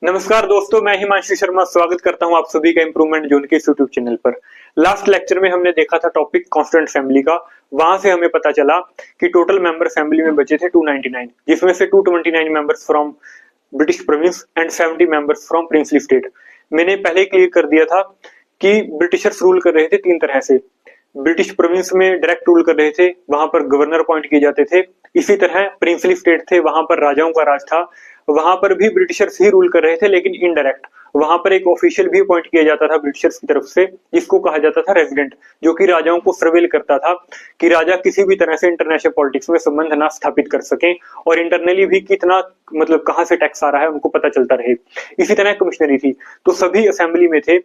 नमस्कार दोस्तों, मैं हिमांशु शर्मा स्वागत करता हूं आप सभी का इम्प्रूवमेंट जोन के यूट्यूब चैनल पर। लास्ट लेक्चर में हमने देखा था टॉपिक कांस्टेंट फैमिली का। वहां से हमें पता चला कि टोटल मेंबर फैमिली में बचे थे 299, जिसमें से 229 members from British province and 70 members from princely state. मैंने पहले क्लियर कर दिया था कि ब्रिटिशर्स रूल कर रहे थे तीन तरह से। ब्रिटिश प्रोविंस में डायरेक्ट रूल कर रहे थे, वहां पर गवर्नर अपॉइंट किए जाते थे। इसी तरह प्रिंसली स्टेट थे, वहां पर राजाओं का राज था। वहां पर भी ब्रिटिशर्स ही रूल कर रहे थे, लेकिन इनडायरेक्ट। वहां पर एक ऑफिशियल भी अपॉइंट किया जाता था ब्रिटिशर्स की तरफ से, जिसको कहा जाता था रेजिडेंट, जो कि राजाओं को सर्वेल करता था कि राजा किसी भी तरह से इंटरनेशनल पॉलिटिक्स में संबंध ना स्थापित कर सके, और इंटरनली भी कितना मतलब कहां से टैक्स आ रहा है उनको पता चलता रहे। इसी तरह कमिश्नरी थी। तो सभी असेंबली में थे।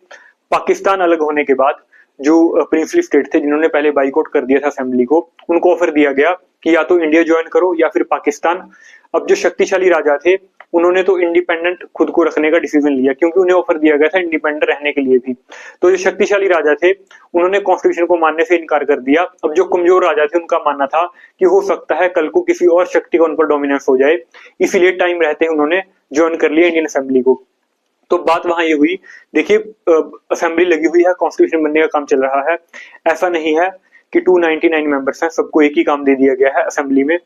पाकिस्तान अलग होने के बाद जो प्रिंसली स्टेट थे, जिन्होंने पहले बाइकआउट कर दिया था असेंबली को, उनको ऑफर दिया गया कि या तो इंडिया ज्वाइन करो या फिर पाकिस्तान। अब जो शक्तिशाली राजा थे, उन्होंने तो इंडिपेंडेंट खुद को रखने का डिसीजन लिया, क्योंकि उन्हें ऑफर दिया गया था इंडिपेंडेंट रहने के लिए भी। तो जो शक्तिशाली राजा थे, उन्होंने कॉन्स्टिट्यूशन को मानने से इनकार कर दिया। अब जो कमजोर राजा थे, उनका मानना था कि हो सकता है कल को किसी और शक्ति का उन पर डोमिनेंस हो जाए, इसीलिए टाइम रहते उन्होंने ज्वाइन कर लिया इंडियन असेंबली को। तो बात वहां ये हुई, देखिए असेंबली लगी हुई है, कॉन्स्टिट्यूशन बनने का काम चल रहा है। ऐसा नहीं है कि 299 मेंबर्स हैं, सबको एक ही काम दे दिया गया है असेंबली में।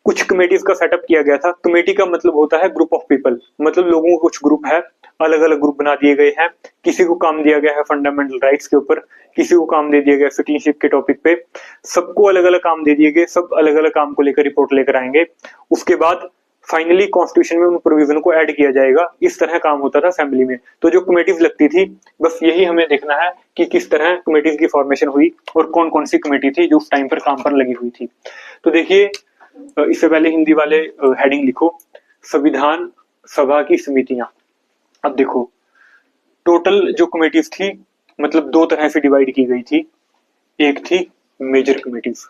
कुछ कमेटीज का सेटअप किया गया था। कमेटी का मतलब होता है ग्रुप ऑफ पीपल, मतलब लोगों को कुछ ग्रुप है, अलग अलग ग्रुप बना दिए गए हैं। किसी को काम दिया गया है फंडामेंटल राइट्स के ऊपर, किसी को काम दे दिया गया सिटीजनशिप के टॉपिक पे। सबको अलग अलग काम दे दिए गए, सब अलग अलग काम को लेकर रिपोर्ट लेकर आएंगे। उसके बाद फाइनली कॉन्स्टिट्यूशन में उन प्रोविजन को ऐड किया जाएगा। इस तरह काम होता था असेंबली में। तो जो कमेटीज लगती थी, बस यही हमें देखना है कि किस तरह कमेटीज की फॉर्मेशन हुई और कौन कौन सी कमेटी थी जो उस टाइम पर काम पर लगी हुई थी। तो देखिए, इससे पहले हिंदी वाले हेडिंग लिखो, संविधान सभा की समितियां। अब देखो, टोटल जो कमेटीज थी, मतलब दो तरह से डिवाइड की गई थी। एक थी मेजर कमेटीज,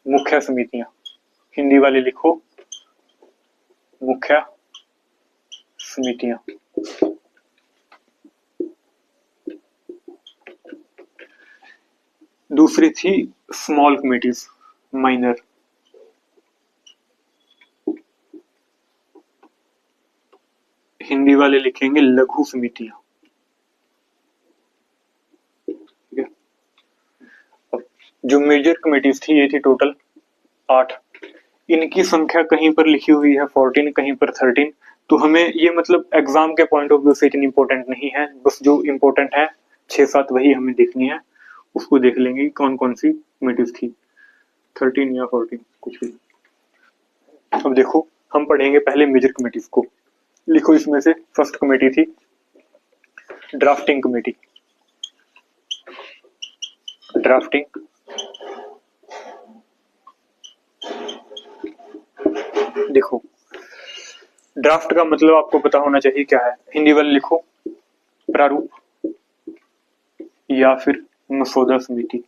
मुख्य समितियां। हिंदी वाले लिखो मुख्य समितियां। दूसरी थी स्मॉल कमेटीज, माइनर। हिंदी वाले लिखेंगे लघु समितियां। ठीक है। अब जो मेजर कमेटीज थी, ये थी टोटल 8। इनकी संख्या कहीं पर लिखी हुई है 14, कहीं पर 13। तो हमें ये मतलब एग्जाम के पॉइंट ऑफ व्यू से इतनी इंपॉर्टेंट नहीं है, बस जो इंपॉर्टेंट है 6-7 वही हमें देखनी है। उसको देख लेंगे कौन कौन सी कमेटीज थी, 13 या 14 कुछ भी। अब देखो, हम पढ़ेंगे पहले मेजर कमेटीज को। लिखो, इसमें से फर्स्ट कमेटी थी ड्राफ्टिंग कमेटी। ड्राफ्टिंग देखो, ड्राफ्ट का मतलब आपको पता होना चाहिए क्या है। हिंदी वाले लिखो प्रारूप या फिर मसौदा समिति।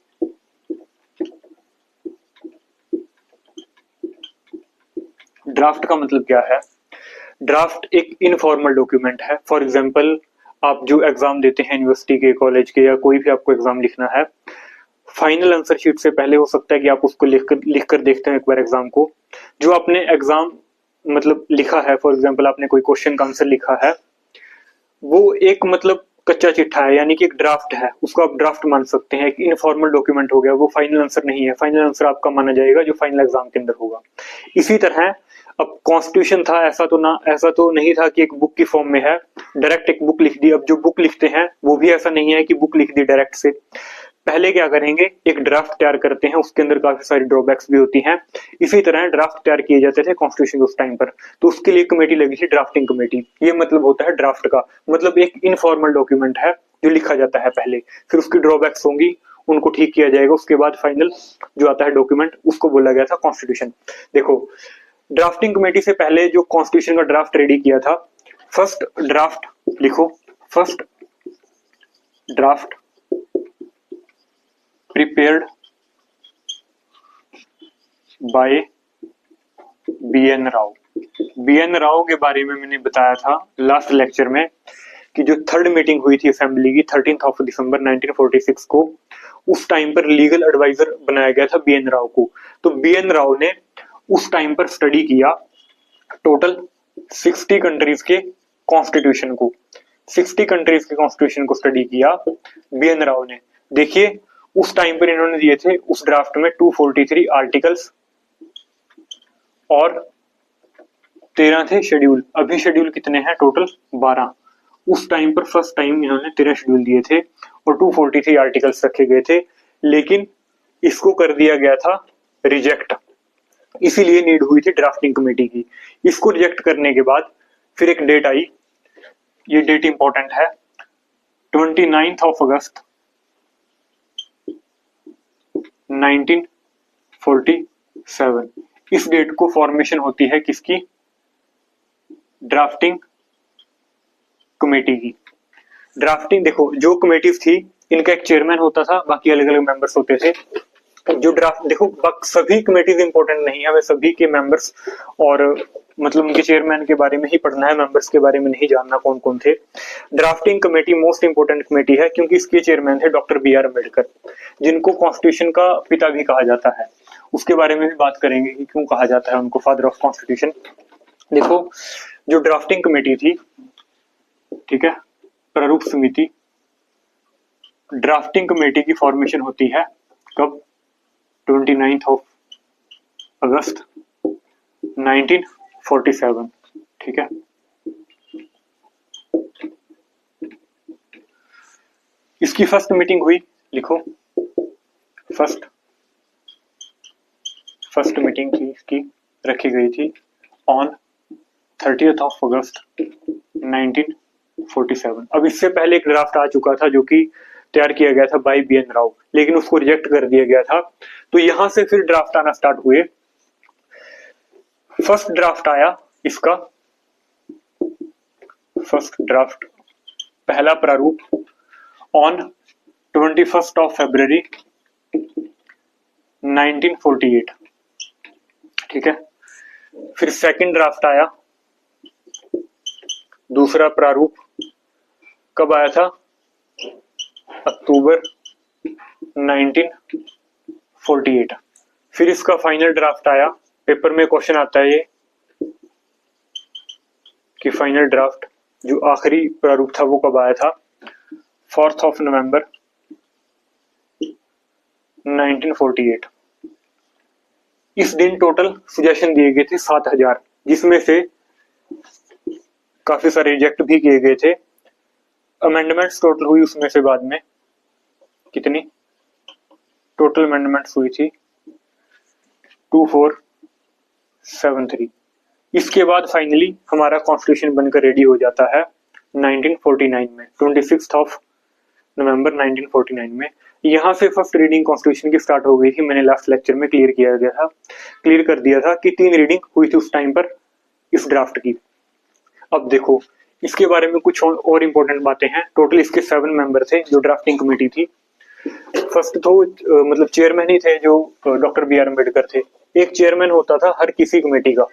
ड्राफ्ट का मतलब क्या है? ड्राफ्ट एक इनफॉर्मल डॉक्यूमेंट है। फॉर एग्जांपल, आप जो एग्जाम देते हैं यूनिवर्सिटी के, कॉलेज के, या कोई भी आपको एग्जाम लिखना है, फाइनल आंसर शीट से पहले हो सकता है कि आप उसको लिखकर देखते हैं एक बार एग्जाम को। जो आपने एग्जाम मतलब लिखा है, फॉर एग्जांपल आपने कोई क्वेश्चन का आंसर लिखा है, वो एक मतलब कच्चा चिट्ठा है, यानी कि एक ड्राफ्ट है, उसको आप ड्राफ्ट मान सकते हैं। एक इनफॉर्मल डॉक्यूमेंट हो गया, वो फाइनल आंसर नहीं है। फाइनल आंसर आपका माना जाएगा जो फाइनल एग्जाम के अंदर होगा। इसी तरह अब कॉन्स्टिट्यूशन था, ऐसा तो नहीं था कि एक बुक की फॉर्म में है, डायरेक्ट एक बुक लिख दी। अब जो बुक लिखते हैं वो भी ऐसा नहीं है कि बुक लिख दी डायरेक्ट से। पहले क्या करेंगे, एक ड्राफ्ट तैयार करते हैं, उसके अंदर काफी सारी ड्रॉबैक्स भी होती हैं। इसी तरह ड्राफ्ट तैयार किए जाते थे कॉन्स्टिट्यूशन उस टाइम पर। तो उसके लिए कमेटी लगी थी, ड्राफ्टिंग कमेटी। ये मतलब होता है ड्राफ्ट का, मतलब एक इनफॉर्मल डॉक्यूमेंट है जो लिखा जाता है पहले, फिर उसकी ड्रॉबैक्स होंगी, उनको ठीक किया जाएगा, उसके बाद फाइनल जो आता है डॉक्यूमेंट, उसको बोला गया था कॉन्स्टिट्यूशन। देखो, ड्राफ्टिंग कमेटी से पहले जो कॉन्स्टिट्यूशन का ड्राफ्ट रेडी किया था, फर्स्ट ड्राफ्ट लिखो, first draft prepared by BN. Rao. BN. Rao के बारे में मैंने बताया था लास्ट लेक्चर में कि जो थर्ड मीटिंग हुई थी असेंबली की 13 दिसंबर 1946 को, उस टाइम पर लीगल एडवाइजर बनाया गया था बी.एन. राव को। तो बी.एन. राव ने उस टाइम पर स्टडी किया टोटल 60 कंट्रीज के कॉन्स्टिट्यूशन को, 60 कंट्रीज के कॉन्स्टिट्यूशन को स्टडी किया BN राव ने। देखिए उस टाइम पर इन्होंने दिए थे उस ड्राफ्ट में 243 आर्टिकल्स और 13 थे शेड्यूल। अभी शेड्यूल कितने हैं टोटल? 12। उस टाइम पर फर्स्ट टाइम इन्होंने 13 शेड्यूल दिए थे और 243 आर्टिकल्स रखे गए थे, लेकिन इसको कर दिया गया था रिजेक्ट। इसीलिए नीड हुई थी ड्राफ्टिंग कमेटी की। इसको रिजेक्ट करने के बाद फिर एक डेट आई, ये डेट इंपॉर्टेंट है, 29 अगस्त 1947। इस डेट को फॉर्मेशन होती है किसकी? ड्राफ्टिंग कमेटी की। ड्राफ्टिंग देखो जो कमेटीज थी इनका एक चेयरमैन होता था, बाकी अलग अलग मेंबर्स होते थे। जो ड्राफ्ट देखो सभी कमेटीज इंपॉर्टेंट नहीं है, हमें सभी के मेंबर्स और मतलब उनके चेयरमैन के बारे में ही पढ़ना है, मेंबर्स के बारे में नहीं जानना कौन कौन थे। Drafting committee most important committee है क्योंकि इसके चेयरमैन थे डॉक्टर BR अम्बेडकर, जिनको कॉन्स्टिट्यूशन का पिता भी कहा जाता है। उसके बारे में भी बात करेंगे कि क्यों कहा जाता है उनको फादर ऑफ कॉन्स्टिट्यूशन। देखो जो ड्राफ्टिंग कमेटी थी, ठीक है, प्रारूप समिति, ड्राफ्टिंग कमेटी की फॉर्मेशन होती है कब? 29 अगस्त 1947, ठीक है। इसकी फर्स्ट मीटिंग हुई, लिखो फर्स्ट मीटिंग की इसकी रखी गई थी ऑन 30 अगस्त 1947। अब इससे पहले एक ड्राफ्ट आ चुका था जो कि तैयार किया गया था बाय BN राव, लेकिन उसको रिजेक्ट कर दिया गया था। तो यहां से फिर ड्राफ्ट आना स्टार्ट हुए। फर्स्ट ड्राफ्ट आया इसका, फर्स्ट ड्राफ्ट, पहला प्रारूप ऑन 21 फरवरी 1948, ठीक है। फिर सेकंड ड्राफ्ट आया, दूसरा प्रारूप कब आया था? अक्टूबर 1948। फिर इसका फाइनल ड्राफ्ट आया, पेपर में क्वेश्चन आता है ये कि फाइनल ड्राफ्ट जो आखिरी प्रारूप था वो कब आया था? 4 नवंबर 1948। इस दिन टोटल सजेशन दिए गए थे 7000, जिसमें से काफी सारे रिजेक्ट भी किए गए थे। अमेंडमेंट्स टोटल हुई उसमें से बाद में कितनी? टोटल अमेंडमेंट्स हुई थी 2473। इसके बाद फाइनली हमारा कॉन्स्टिट्यूशन बनकर रेडी हो जाता है 1949 में, 26 नवंबर 1949 में। यहाँ से फर्स्ट रीडिंग कॉन्स्टिट्यूशन की स्टार्ट हो गई थी। मैंने लास्ट लेक्चर में क्लियर कर दिया था कि 3 रीडिंग हुई थी उस टाइम पर इस ड्राफ्ट की। अब देखो इसके बारे में कुछ और इम्पोर्टेंट बातें हैं। टोटल इसके 7 मेंबर थे जो ड्राफ्टिंग कमेटी थी। फर्स्ट तो मतलब चेयरमैन ही थे जो डॉक्टर BR अम्बेडकर थे। एक चेयरमैन होता था हर किसी कमेटी का,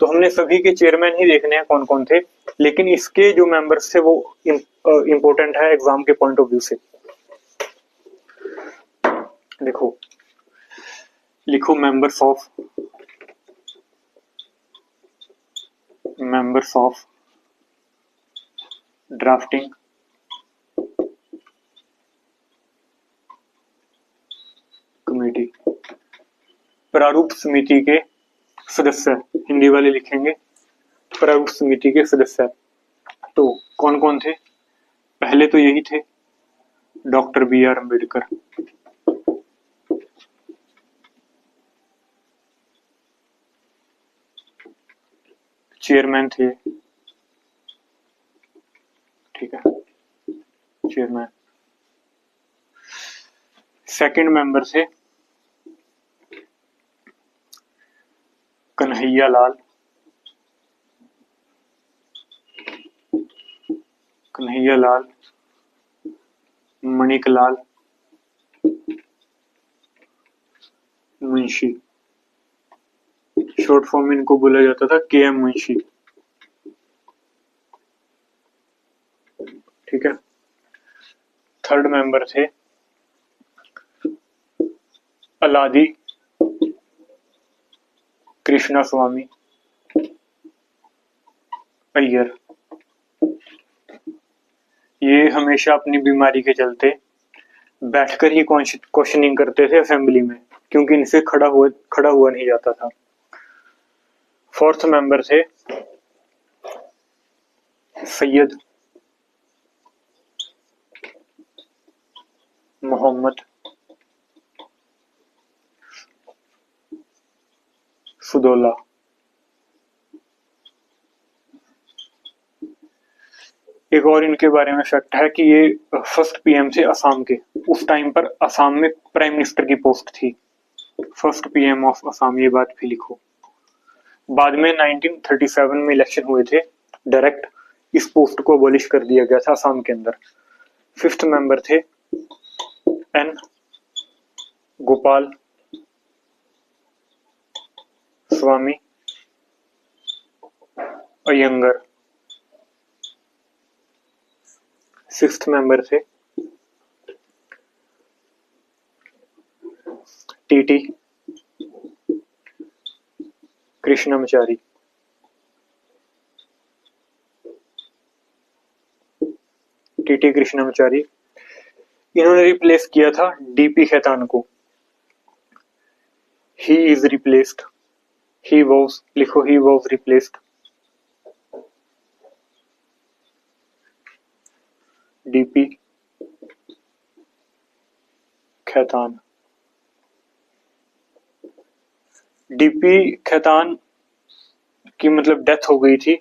तो हमने सभी के चेयरमैन ही देखने हैं कौन कौन थे, लेकिन इसके जो मेंबर्स थे वो इम्पोर्टेंट है एग्जाम के पॉइंट ऑफ व्यू से। देखो लिखो मेंबर्स ऑफ ड्राफ्टिंग कमेटी, प्रारूप समिति के सदस्य, हिंदी वाले लिखेंगे प्रारूप समिति के सदस्य। तो कौन कौन थे? पहले तो यही थे डॉक्टर BR अम्बेडकर, चेयरमैन थे, ठीक है, चेयरमैन। सेकंड मेंबर थे कन्हैया लाल, मणिक लाल मुंशी, शॉर्ट फॉर्म में इनको बोला जाता था KM मुंशी, ठीक है। थर्ड मेंबर थे अलादी कृष्णा स्वामी अय्यर, ये हमेशा अपनी बीमारी के चलते बैठकर ही क्वेश्चनिंग करते थे असेंबली में, क्योंकि इनसे खड़ा हुआ नहीं जाता था। फोर्थ मेंबर थे सैयद मोहम्मद सुदौला। एक और इनके बारे में फैक्ट है कि ये फर्स्ट पीएम थे असम के। उस टाइम पर असम में प्राइम मिनिस्टर की पोस्ट थी, फर्स्ट पीएम ऑफ असम, ये बात भी लिखो। बाद में 1937 में इलेक्शन हुए थे डायरेक्ट, इस पोस्ट को अबॉलिश कर दिया गया था असम के अंदर। फिफ्थ मेंबर थे N Gopalaswami Ayyangar. Sixth member थे टीटी कृष्णमचारी। टीटी कृष्णमचारी, इन्होंने रिप्लेस किया था डीपी खेतान को। He is replaced, he was लिखो, he was replaced DP Khaitan. DP Khaitan की मतलब डेथ हो गई थी,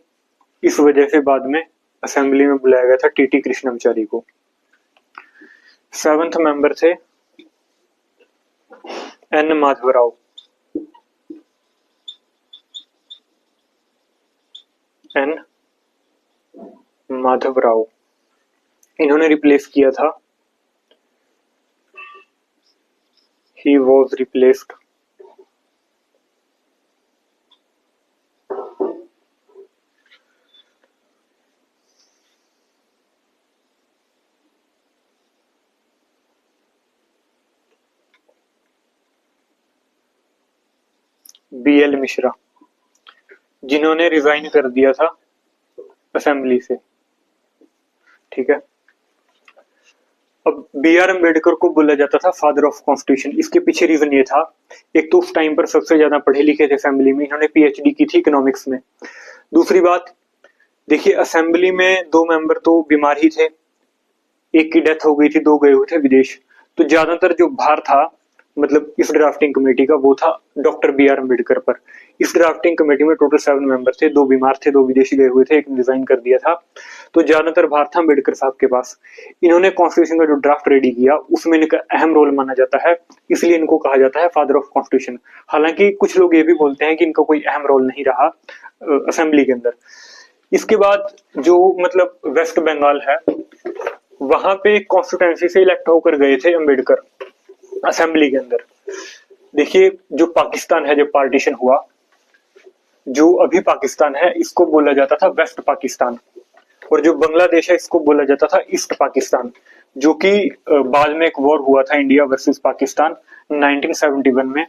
इस वजह से बाद में असेंबली में बुलाया गया था टीटी कृष्णमचारी को। सेवंथ मेंबर थे एन माधवराव। एन माधवराव, इन्होंने रिप्लेस किया था, he was replaced BL Mishra, जिन्होंने रिजाइन कर दिया था असेंबली से। ठीक है, अब बी आर अम्बेडकर को बोला जाता था फादर ऑफ कॉन्स्टिट्यूशन। इसके पीछे रीजन ये था, एक तो उस टाइम पर सबसे ज्यादा पढ़े लिखे थे असेंबली में, इन्होंने पीएचडी की थी इकोनॉमिक्स में। दूसरी बात देखिए, असेंबली में दो मेंबर तो बीमार ही थे, एक की डेथ हो गई थी, दो गए हुए थे विदेश। तो ज्यादातर जो भार था मतलब इस ड्राफ्टिंग कमेटी का, वो था डॉक्टर बी आर अम्बेडकर पर। इस ड्राफ्टिंग कमेटी में टोटल 7 मेंबर थे, दो बीमार थे, दो विदेशी गए हुए थे, एक रिजाइन कर दिया था। तो ज्यादातर भार था अम्बेडकर साहब के पास। इन्होंने कॉन्स्टिट्यूशन का जो ड्राफ्ट रेडी किया उसमें इनका अहम रोल माना जाता है, इसलिए इनको कहा जाता है फादर ऑफ कॉन्स्टिट्यूशन। हालांकि कुछ लोग ये भी बोलते हैं कि इनका कोई अहम रोल नहीं रहा असेंबली के अंदर। इसके बाद जो मतलब वेस्ट बंगाल है, वहां पे कॉन्स्टिट्यूंसी से इलेक्ट होकर गए थे अम्बेडकर असेंबली के अंदर। देखिए, जो पाकिस्तान है, जब पार्टीशन हुआ, जो अभी पाकिस्तान है इसको बोला जाता था वेस्ट पाकिस्तान, और जो बांग्लादेश है इसको बोला जाता था ईस्ट पाकिस्तान, जो कि बाद में एक वॉर हुआ था इंडिया वर्सेस पाकिस्तान 1971 में।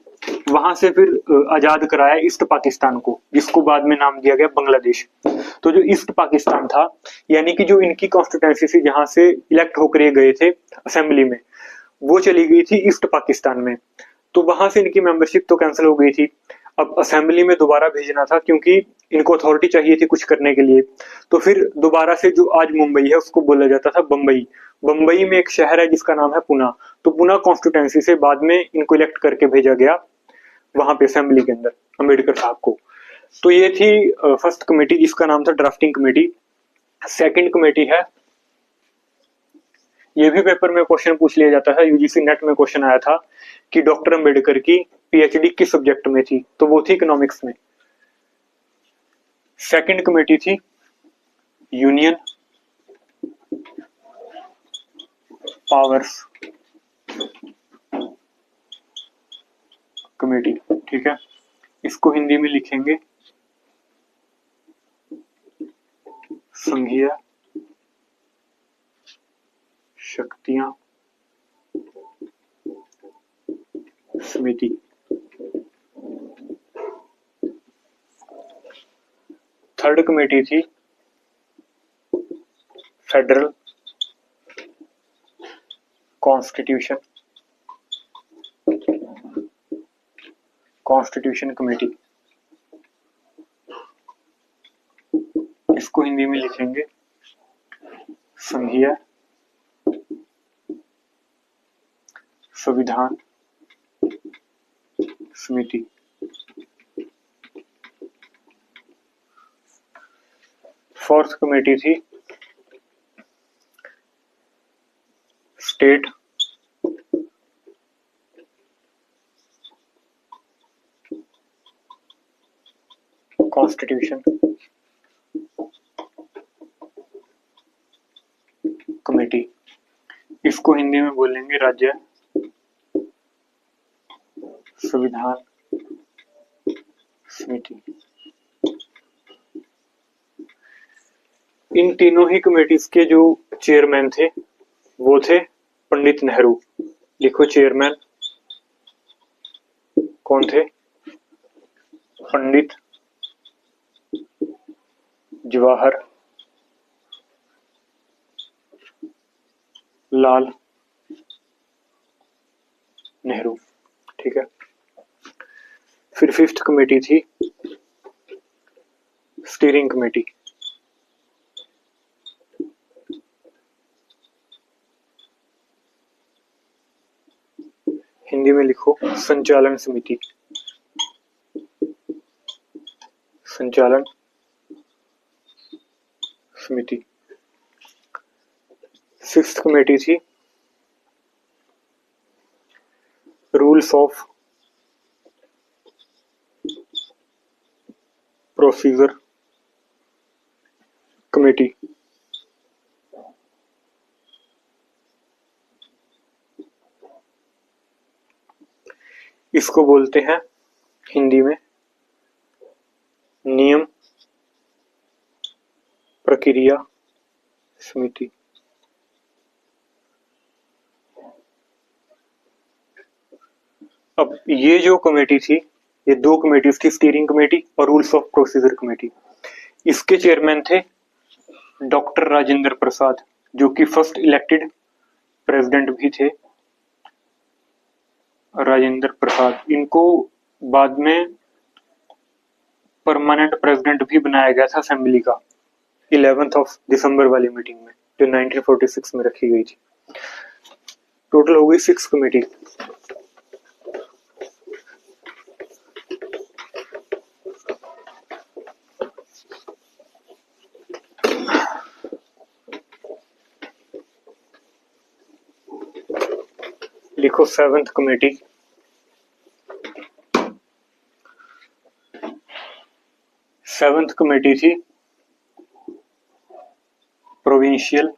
वहां से फिर आजाद कराया ईस्ट पाकिस्तान को, जिसको बाद में नाम दिया गया बांग्लादेश। तो जो ईस्ट पाकिस्तान था, यानी कि जो इनकी कॉन्स्टिट्यूंसी थी जहां से इलेक्ट होकर ये गए थे असेंबली में, वो चली गई थी ईस्ट पाकिस्तान में। तो वहां से इनकी मेंबरशिप तो कैंसिल हो गई थी। अब असेंबली में दोबारा भेजना था, क्योंकि इनको अथॉरिटी चाहिए थी कुछ करने के लिए। तो फिर दोबारा से जो आज मुंबई है उसको बोला जाता था बम्बई। बम्बई में एक शहर है जिसका नाम है पुणे। तो पुणे कॉन्स्टिट्यूंसी से बाद में इनको इलेक्ट करके भेजा गया वहां पे असेंबली के अंदर अम्बेडकर साहब को। तो ये थी फर्स्ट कमेटी, जिसका नाम था ड्राफ्टिंग कमेटी। सेकंड कमेटी है, ये भी पेपर में क्वेश्चन पूछ लिया जाता है, यूजीसी नेट में क्वेश्चन आया था कि डॉक्टर अंबेडकर की पीएचडी किस सब्जेक्ट में थी, तो वो थी इकोनॉमिक्स में। सेकंड कमेटी थी यूनियन पावर्स कमेटी। ठीक है, इसको हिंदी में लिखेंगे संघीय शक्तियां समिति। थर्ड कमेटी थी फेडरल कॉन्स्टिट्यूशन कमेटी, इसको हिंदी में लिखेंगे संघीय संविधान समिति। फोर्थ कमेटी थी स्टेट कॉन्स्टिट्यूशन कमेटी, इसको हिंदी में बोलेंगे राज्य संविधान समिति। इन तीनों ही कमेटीज के जो चेयरमैन थे वो थे पंडित नेहरू। लिखो चेयरमैन कौन थे? पंडित जवाहर लाल नेहरू। ठीक है। फिर फिफ्थ कमेटी थी स्टीयरिंग कमेटी, हिंदी में लिखो संचालन समिति। संचालन समिति। सिक्स्थ कमेटी थी रूल्स ऑफ प्रोसीजर कमेटी, इसको बोलते हैं हिंदी में नियम प्रक्रिया समिति। अब ये जो कमेटी थी, ये दो कमेटीज थी, स्टीयरिंग कमेटी और रूल्स ऑफ प्रोसीजर कमेटी। इसके चेयरमैन थे डॉक्टर राजेंद्र प्रसाद, जो कि फर्स्ट इलेक्टेड प्रेसिडेंट भी थे। राजेंद्र प्रसाद, इनको बाद में परमानेंट प्रेसिडेंट भी बनाया गया था असेंबली का 11 दिसंबर वाली मीटिंग में, जो 1946 में रखी गई थी। टोटल हो गई 6 कमेटी। लिखो 7th कमेटी। सेवंथ कमेटी थी प्रोविंशियल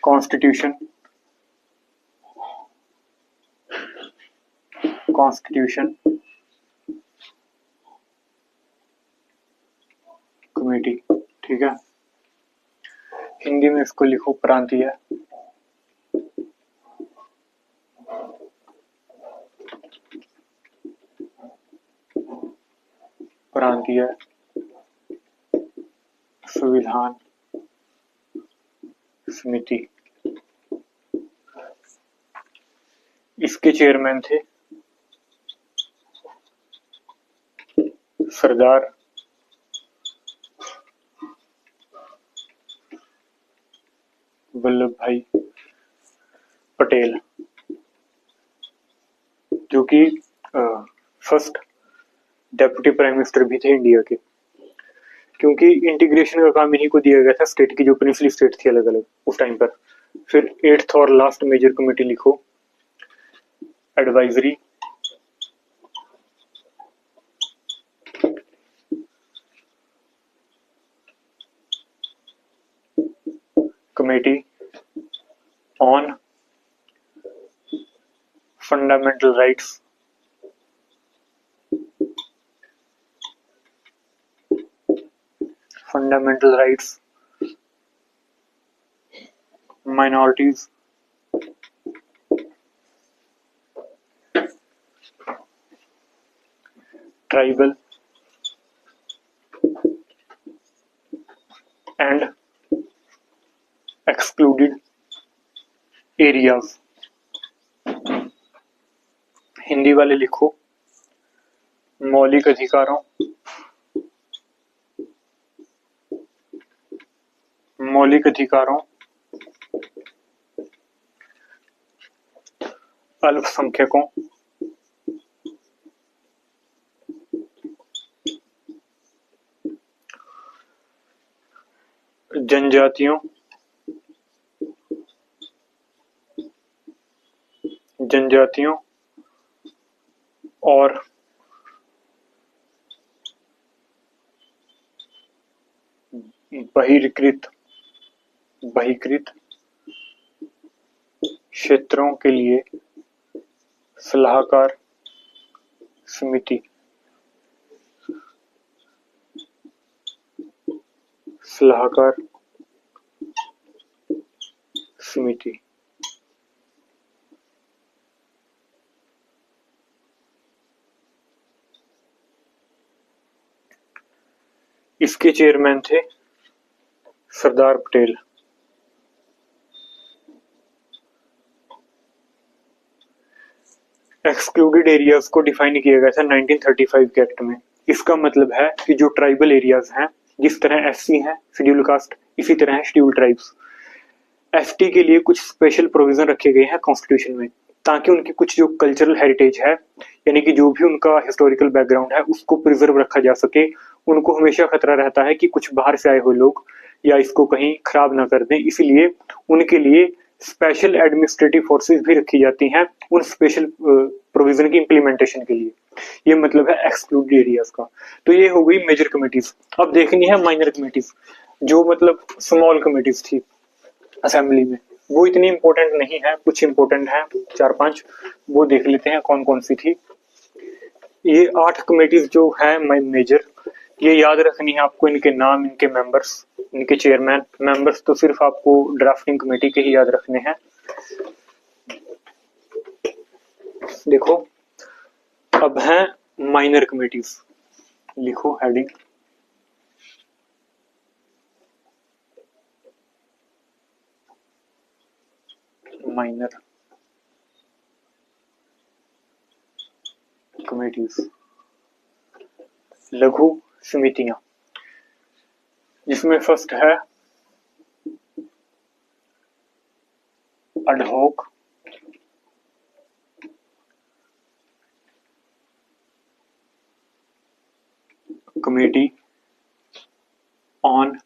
कॉन्स्टिट्यूशन कमेटी। ठीक है। हिंदी में इसको लिखो प्रांतीय संविधान समिति। इसके चेयरमैन थे सरदार वल्लभ भाई पटेल, जो कि फर्स्ट डेप्यूटी प्राइम मिनिस्टर भी थे इंडिया के, क्योंकि इंटीग्रेशन का काम इन्हीं को दिया गया था, स्टेट की जो प्रिंसली स्टेट थी अलग अलग उस टाइम पर। फिर 8th और लास्ट मेजर कमेटी लिखो advisory committee on fundamental rights minorities tribal and excluded areas, Hindi वाले लिखो मौलिक अधिकारों, मौलिक अधिकारों, अल्पसंख्यकों, जनजातियों, जनजातियों और बहिष्कृत बहिष्कृत क्षेत्रों के लिए सलाहकार समिति, सलाहकार समिति। इसके चेयरमैन थे सरदार पटेल। एक्सक्लूडेड एरियाज को डिफाइन किया गया था 1935 के एक्ट में। इसका मतलब है कि जो ट्राइबल एरियाज हैं, जिस तरह एससी हैं शेड्यूल कास्ट, इसी तरह है शेड्यूल ट्राइब्स। एसटी के लिए कुछ स्पेशल प्रोविजन रखे गए हैं कॉन्स्टिट्यूशन में, ताकि उनकी कुछ जो कल्चरल हेरिटेज है, यानी कि जो भी उनका हिस्टोरिकल बैकग्राउंड है, उसको प्रिजर्व रखा जा सके। उनको हमेशा खतरा रहता है कि कुछ बाहर से आए हुए लोग या इसको कहीं खराब ना कर दें, इसीलिए उनके लिए स्पेशल एडमिनिस्ट्रेटिव फोर्सेस भी रखी जाती हैं उन स्पेशल प्रोविजन की इम्प्लीमेंटेशन के लिए। ये मतलब है एक्सक्लूडेड एरियाज का। तो ये हो गई मेजर कमेटीज। अब देखनी है माइनर कमेटीज, जो मतलब स्मॉल कमेटीज थी असेंबली में। वो इतनी इंपॉर्टेंट नहीं है, कुछ इंपॉर्टेंट है 4-5, वो देख लेते हैं कौन कौन सी थी। ये 8 कमेटीज जो है मेजर, ये याद रखनी है आपको, इनके नाम, इनके मेंबर्स, इनके चेयरमैन। मेंबर्स तो सिर्फ आपको ड्राफ्टिंग कमेटी के ही याद रखने हैं। देखो अब है माइनर कमेटीज, लिखो हेडिंग माइनर कमेटीज, लघु समितियां, जिसमें फर्स्ट है ad hoc committee on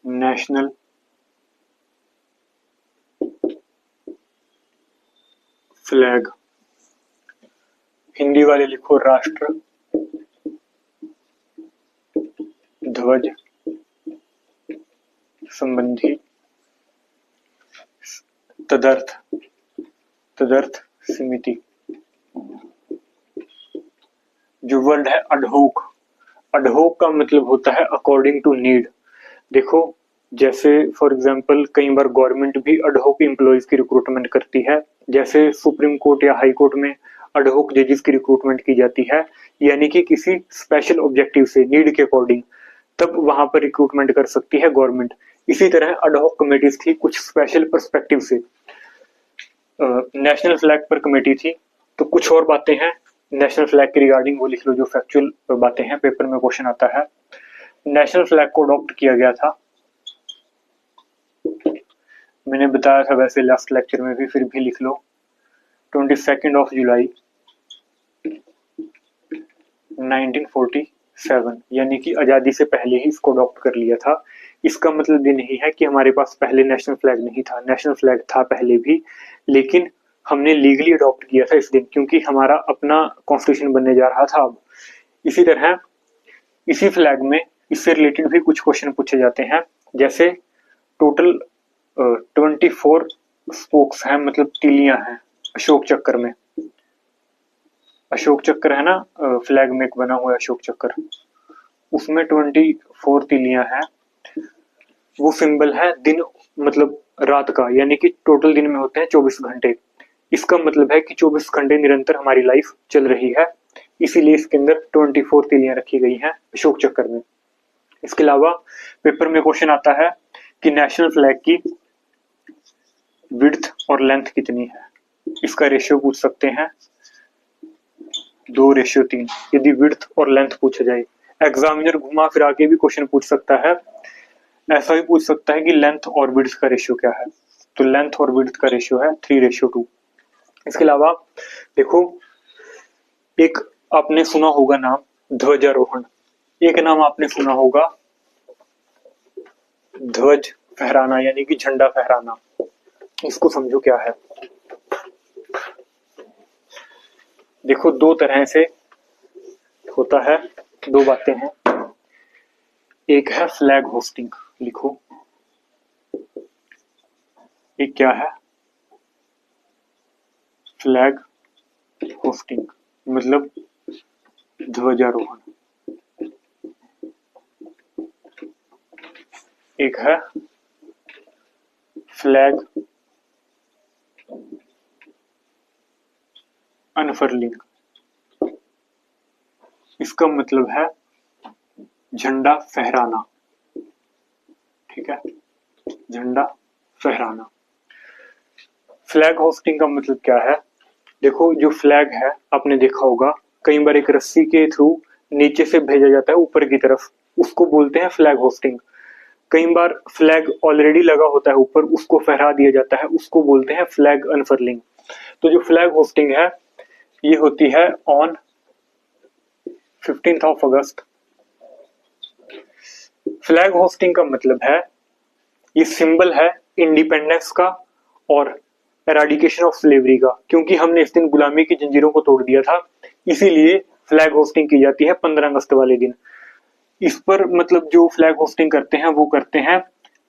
national flag, Hindi वाले लिखो राष्ट्र ध्वज संबंधी तदर्थ समिति। जो वर्ड है अडहोक, अडहोक का मतलब होता है अकॉर्डिंग टू नीड। देखो जैसे फॉर एग्जांपल कई बार गवर्नमेंट भी अडहोक एम्प्लॉइज की रिक्रूटमेंट करती है, जैसे सुप्रीम कोर्ट या हाई कोर्ट में अडहोक जजेस की रिक्रूटमेंट की जाती है, यानी कि किसी स्पेशल ऑब्जेक्टिव से, नीड के अकॉर्डिंग, तब वहां पर रिक्रूटमेंट कर सकती है गवर्नमेंट। इसी तरह अडहोक कमेटीज थी कुछ स्पेशल पर्सपेक्टिव से। नेशनल फ्लैग पर कमेटी थी। तो कुछ और बातें हैं नेशनल फ्लैग के रिगार्डिंग, वो लिख लो जो फैक्चुअल बातें हैं, पेपर में क्वेश्चन आता है। नेशनल फ्लैग को अडॉप्ट किया गया था, मैंने बताया था वैसे लास्ट लेक्चर में भी, फिर भी लिख लो, 22 जुलाई 1947, यानी कि आजादी से पहले ही इसको अडॉप्ट कर लिया था। इसका मतलब ये नहीं है कि हमारे पास पहले नेशनल फ्लैग नहीं था, नेशनल फ्लैग था पहले भी, लेकिन हमने लीगली अडॉप्ट किया था इस दिन, क्योंकि हमारा अपना कॉन्स्टिट्यूशन बनने जा रहा था अब। इसी तरह इसी फ्लैग में इससे रिलेटेड भी कुछ क्वेश्चन पूछे जाते हैं, जैसे टोटल 24 स्पोक्स हैं, मतलब तीलियां हैं अशोक चक्र में। अशोक चक्र है ना, फ्लैग में एक बना हुआ है अशोक चक्र, उसमें 24 तीलियां हैं। वो सिंबल है दिन मतलब रात का, यानी कि टोटल दिन में होते हैं 24 घंटे। इसका मतलब है कि 24 घंटे निरंतर हमारी लाइफ चल रही है, इसीलिए इसके अंदर 24 तीलियां रखी गई हैं अशोक चक्र में। इसके अलावा पेपर में क्वेश्चन आता है कि नेशनल फ्लैग की विड्थ और लेंथ कितनी है, इसका रेशियो पूछ सकते हैं 2:3 यदि विड्थ और लेंथ पूछा जाए। एग्जामिनर घुमा फिरा के भी क्वेश्चन पूछ सकता है, ऐसा भी पूछ सकता है कि लेंथ और विड्थ का रेशियो क्या है, तो लेंथ और विड्थ का रेशियो है 3:2। इसके अलावा देखो, एक आपने सुना होगा नाम ध्वजारोहण, एक नाम आपने सुना होगा ध्वज फहराना यानी कि झंडा फहराना। इसको समझो क्या है। देखो दो तरह से होता है, दो बातें हैं। एक है फ्लैग होस्टिंग, लिखो, एक क्या है फ्लैग होस्टिंग, मतलब ध्वजारोहण। एक है फ्लैग अनफर्लिंग, इसका मतलब है झंडा फहराना। ठीक है, झंडा फहराना। फ्लैग होस्टिंग का मतलब क्या है, देखो जो फ्लैग है आपने देखा होगा कई बार एक रस्सी के थ्रू नीचे से भेजा जाता है ऊपर की तरफ, उसको बोलते हैं फ्लैग होस्टिंग। कई बार फ्लैग ऑलरेडी लगा होता है ऊपर, उसको फहरा दिया जाता है, उसको बोलते हैं फ्लैग अनफर्लिंग। तो जो फ्लैग होस्टिंग है ये होती है on 15th of August. Flag hosting का मतलब है ये सिंबल है इंडिपेंडेंस का और एराडिकेशन ऑफ स्लेवरी का, क्योंकि हमने इस दिन गुलामी की जंजीरों को तोड़ दिया था, इसीलिए फ्लैग होस्टिंग की जाती है 15 अगस्त वाले दिन। इस पर मतलब जो फ्लैग होस्टिंग करते हैं वो करते हैं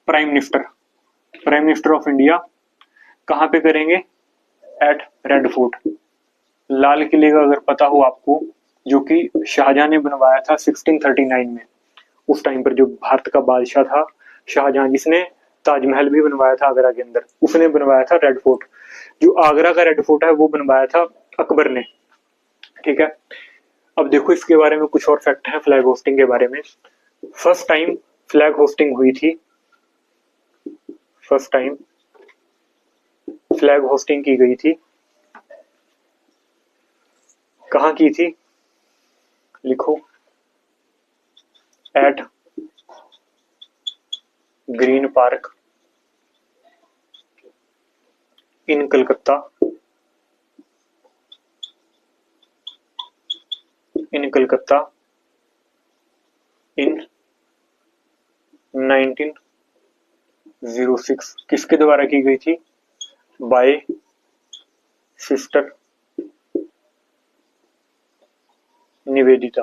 प्राइम मिनिस्टर ऑफ इंडिया। कहां पे करेंगे, एट रेड फोर्ट, लाल किले का अगर पता हो आपको, जो कि शाहजहां ने बनवाया था 1639 में। उस टाइम पर जो भारत का बादशाह था शाहजहां, जिसने ताजमहल भी बनवाया था आगरा के अंदर, उसने बनवाया था रेड फोर्ट। जो आगरा का रेड फोर्ट है वो बनवाया था अकबर ने। ठीक है, अब देखो इसके बारे में कुछ और फैक्ट है फ्लैग होस्टिंग के बारे में। फर्स्ट टाइम फ्लैग होस्टिंग हुई थी, फर्स्ट टाइम फ्लैग होस्टिंग की गई थी, कहां की थी, लिखो, at green park in Calcutta, in 1906। किसके द्वारा की गई थी, बाय सिस्टर निवेदिता।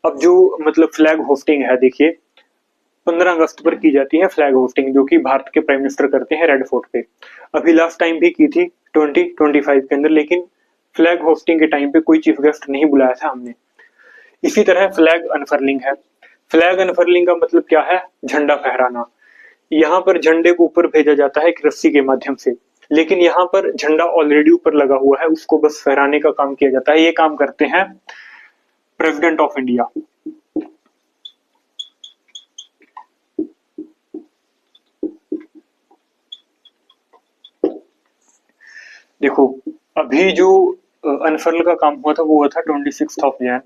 अब जो मतलब फ्लैग होस्टिंग है, देखिए 15 अगस्त पर की जाती है फ्लैग होस्टिंग, जो कि भारत के प्राइम मिनिस्टर करते हैं रेड फोर्ट पे। अभी लास्ट टाइम भी की थी 2025 के अंदर, लेकिन फ्लैग होस्टिंग के टाइम पे कोई चीफ गेस्ट नहीं बुलाया था हमने। इसी तरह फ्लैग अनफर्लिंग है। फ्लैग अनफर्लिंग का मतलब क्या है, झंडा फहराना। यहाँ पर झंडे को ऊपर भेजा जाता है एक रस्सी के माध्यम से, लेकिन यहाँ पर झंडा ऑलरेडी ऊपर लगा हुआ है, उसको बस फहराने का काम किया जाता है। ये काम करते हैं प्रेसिडेंट ऑफ इंडिया। देखो अभी जो अनफर्ल का काम हुआ था वो हुआ था 26 ऑफ जैन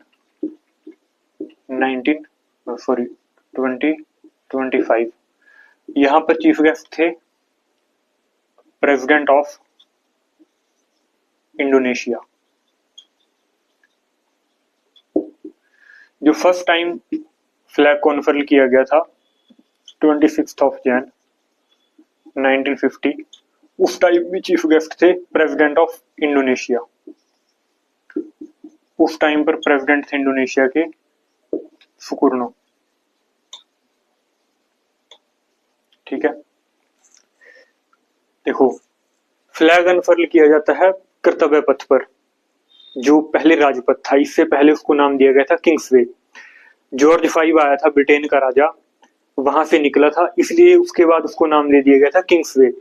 2025। यहाँ पर चीफ गेस्ट थे प्रेसिडेंट ऑफ इंडोनेशिया। जो फर्स्ट टाइम फ्लैग को अनफर्ल किया गया था 26 ऑफ जैन 1950, उस टाइम भी चीफ गेस्ट थे प्रेसिडेंट ऑफ इंडोनेशिया। उस टाइम पर प्रेसिडेंट थे इंडोनेशिया के सुकुर्नो। ठीक है, देखो फ्लैग अनफर्ल किया जाता है कर्तव्य पथ पर, जो पहले राजपथ था, इससे पहले उसको नाम दिया गया था किंग्सवे। जॉर्ज 5 आया था ब्रिटेन का राजा, वहां से निकला था, इसलिए उसके बाद उसको नाम दे दिया गया था किंग्सवे।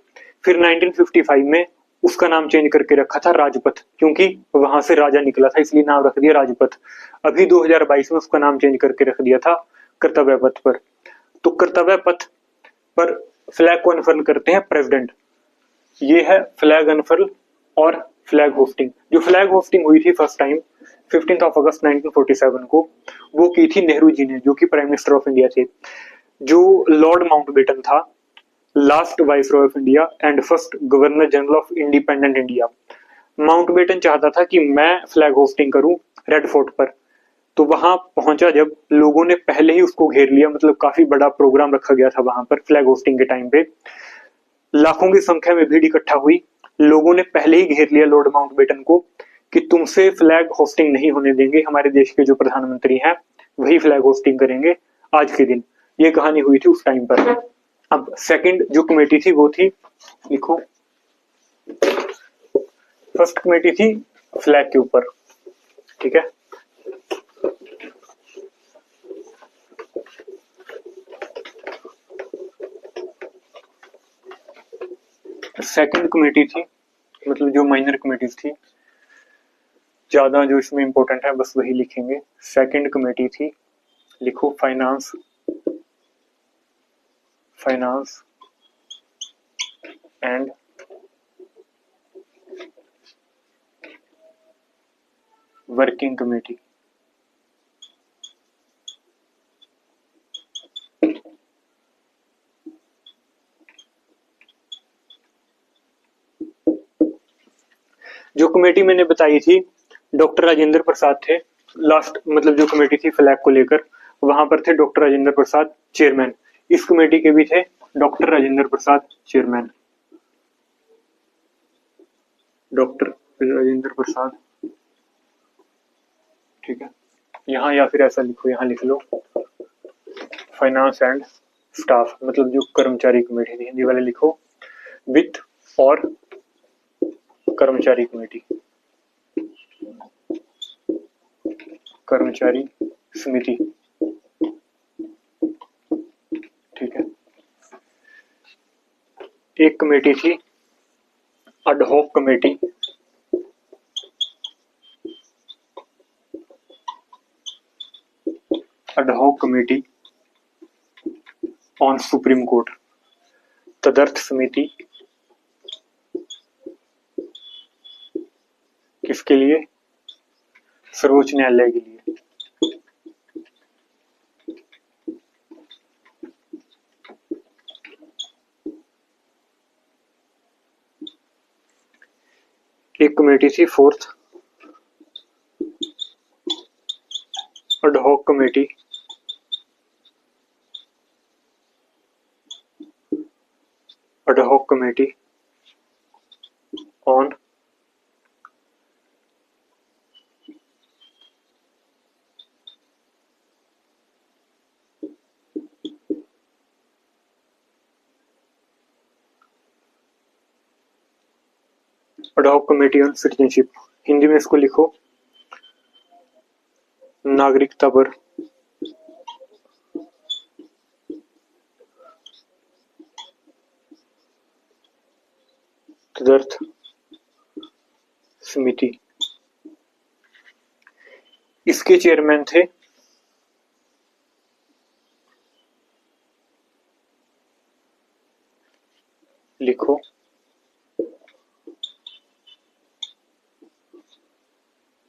फिर 1955 में उसका नाम चेंज करके रखा था राजपथ, क्योंकि वहां से राजा निकला था, इसलिए नाम रख दिया राजपथ। अभी 2022 में उसका नाम चेंज करके रख दिया था कर्तव्य पथ पर। तो कर्तव्य पथ पर फ्लैग को अनफर्ल करते हैं प्रेसिडेंट। ये है फ्लैग अनफर्ल और फ्लैग होस्टिंग। जो फ्लैग होस्टिंग हुई थी फर्स्ट टाइम 15 अगस्त 1947 को, वो की थी नेहरू जी ने, जो कि प्राइम मिनिस्टर ऑफ इंडिया थे। जो लॉर्ड माउंटबेटन था, last viceroy of India and first governor general of independent India, Mountbatten चाहता था कि मैं फ्लैग होस्टिंग करूं रेड फोर्ट पर। तो वहां पहुंचा जब, लोगों ने पहले ही उसको घेर लिया, मतलब काफी बड़ा प्रोग्राम रखा गया था वहां पर फ्लैग होस्टिंग के टाइम पे। लाखों की संख्या में भीड़ इकट्ठा हुई, लोगों ने पहले ही घेर लिया लॉर्ड माउंटबेटन को कि तुमसे फ्लैग होस्टिंग नहीं होने देंगे, हमारे देश के जो प्रधानमंत्री हैं वही फ्लैग होस्टिंग करेंगे आज के दिन। ये कहानी हुई थी उस टाइम पर। अब सेकंड जो कमेटी थी वो थी, लिखो, फर्स्ट कमेटी थी फ्लैग के ऊपर, ठीक है। सेकंड कमेटी थी, मतलब जो माइनर कमेटीज थी, ज्यादा जो इसमें इंपॉर्टेंट है बस वही लिखेंगे। सेकंड कमेटी थी, लिखो, फाइनेंस एंड वर्किंग कमेटी। जो कमेटी मैंने बताई थी, डॉक्टर राजेंद्र प्रसाद थे लास्ट, मतलब जो कमेटी थी फ्लैग को लेकर, वहां पर थे डॉक्टर राजेंद्र प्रसाद चेयरमैन। इस कमेटी के भी थे doctor Rajendra Prasad chairman, doctor Rajendra Prasad, ठीक है। यहाँ या फिर ऐसा लिखो, यहाँ लिख लो फाइनेंस एंड स्टाफ, मतलब जो कर्मचारी कमेटी थी, हिंदी वाले लिखो वित्त और कर्मचारी कमेटी, कर्मचारी समिति, ठीक है। एक कमेटी थी ad hoc committee, ad hoc committee on supreme court, तदर्थ समिति किसके लिए, सर्वोच्च न्यायालय के लिए। एक कमेटी थी fourth ad hoc committee on ad hoc committee on citizenship, Hindi में इसको लिखो नागरिकता पर तदर्थ समिति। इसके चेयरमैन थे लिखो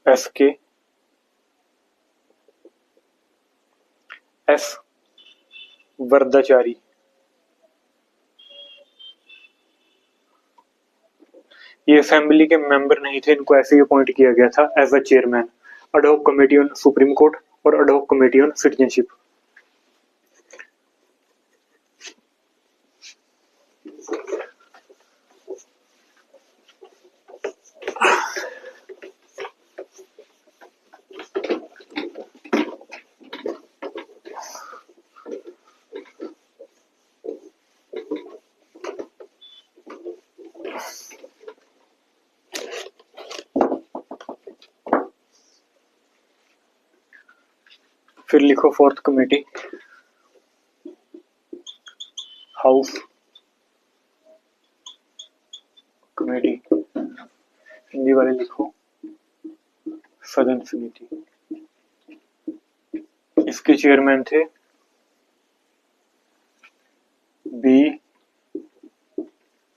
एस वरदाचारी। ये असेंबली के मेंबर नहीं थे, इनको ऐसे ही अपॉइंट किया गया था as a chairman. Ad hoc committee on supreme court और अडहॉक कमेटी ऑन सिटीजनशिप। फिर लिखो fourth committee house committee, Hindi वाले लिखो सदन समिति। इसके चेयरमैन थे बी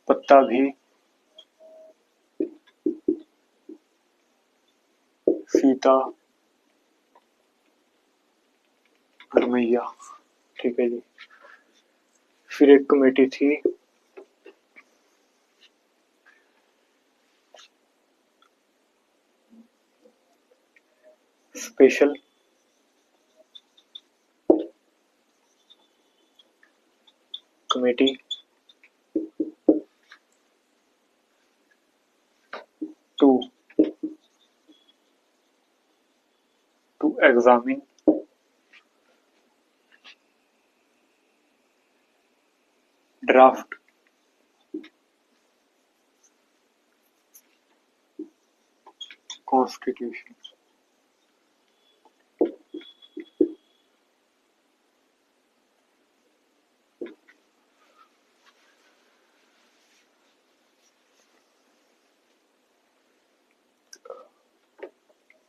पत्ता भी सीता हरमैया। ठीक है जी। फिर एक कमेटी थी special committee to examine draft constitution.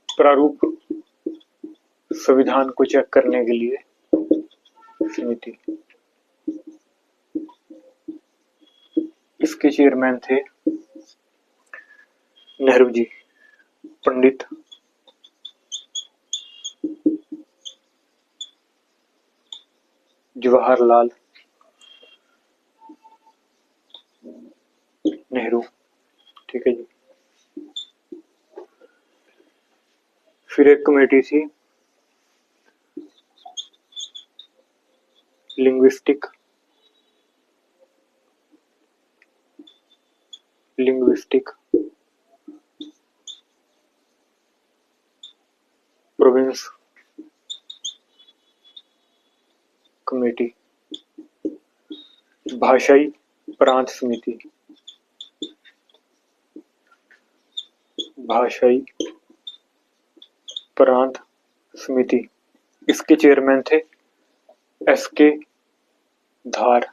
प्रारूप संविधान को चेक करने के लिए समिति। इसके चेयरमैन थे नेहरू जी, पंडित जवाहरलाल नेहरू। ठीक है जी। फिर एक कमेटी थी लिंग्विस्टिक प्रोविंस कमेटी। भाषाई प्रांत समिति, भाषाई प्रांत समिति। इसके चेयरमैन थे एसके धार।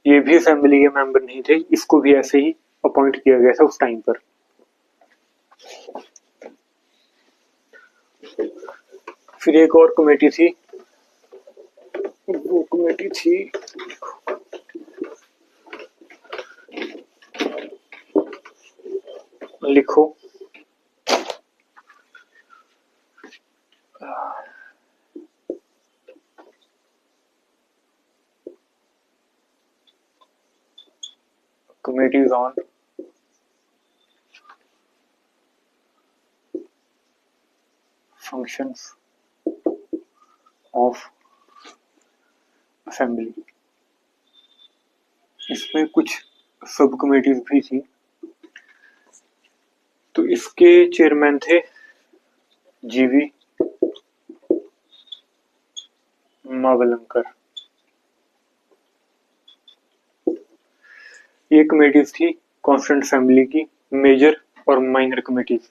ये भी असेंबली के मेंबर नहीं थे, इसको भी ऐसे ही अपॉइंट किया गया था उस टाइम पर। फिर एक और कमेटी थी, वो कमेटी थी लिखो committees on functions of assembly. इसमें कुछ सब कमेटीज भी थी। तो इसके चेयरमैन थे जीवी मावलंकर। ये कमेटीज थी कॉन्स्टिट्यूएंट असेंबली की, मेजर और माइनर कमेटीज।